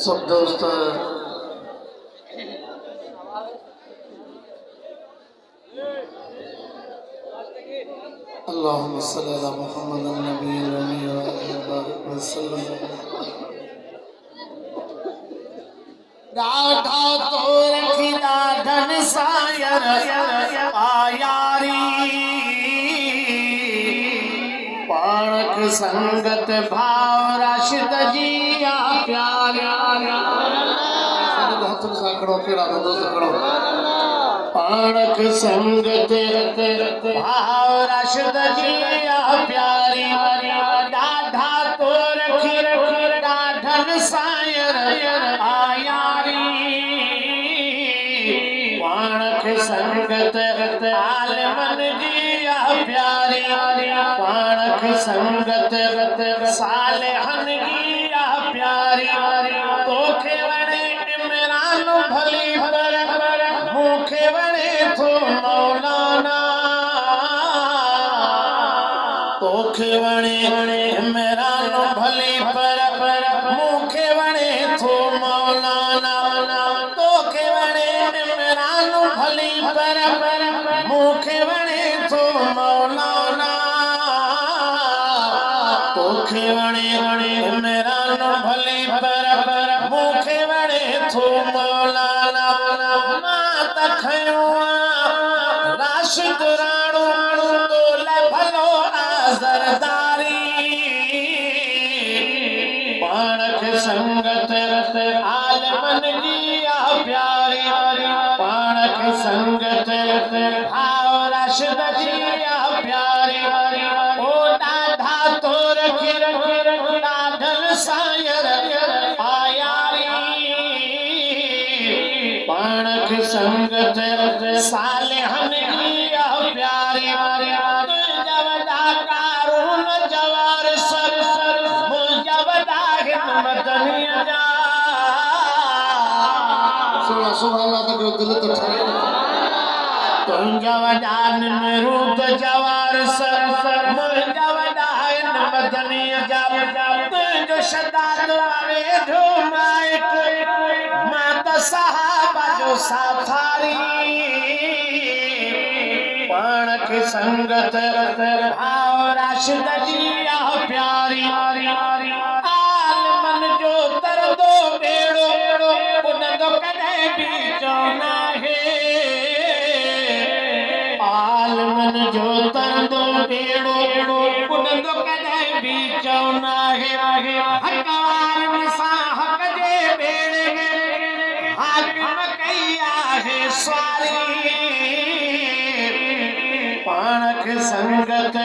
सब दोस्त अल्लाहुम्मा सल्ली अला मुहम्मद नबील उम्मी व आलिहि वसल्लम। राधा तो रखिदा धन सायर आयारी पाणक संगत भाव राशिद जिया प्यारा हाथ साकड़ो के राधा दोस्त करो पाणक संगत भाव राशिद जिया प्यारी राधा तो रखी धन सायर आयारी पाणक संगत आलमन जिया प्यारी पाणक संगत सालेहन जिया प्यारी तोखे वणे इमरान भली पर मूंखे वणे थो मौलाना तोखे वणे इमरान भली पर मूंखे वणे थो मौलाना तोखे वणे इमरान भली पर मूंखे वणे थो मौलाना तोखे वणे इमरान भली पर मूंखे वणे थो मौलाना मां त खयो राशिद राणो तोले भलो आज़रदारी पाणक संगत आलमन जिया प्यारी पाणक संगत भाव राशिद जिया प्यारी ओ दादा तो रखी दादल सायर आयारी पाणक संगत सालेहन जिया प्यारी जवदा कारून जवार सर जवदा हिम्मतनिया जा सुभान अल्लाह तक दिल तो ठहरे तुंजवदा निरूप जवार सर जवदा हिम्मतनिया जा तुंजो शदाद आवे जो माइक मात साहबा जो साथारी पाणक संगत भाव राशिद जिया प्यारी आलमन जो तरदो बेड़ो उनदो कदे भी चौना है आलमन जो तरदो बेड़ो उनदो कदे भी चौना है हकवार मिसा हक जे बेड़े हाकिम कईया है स्वारी पाणक संगत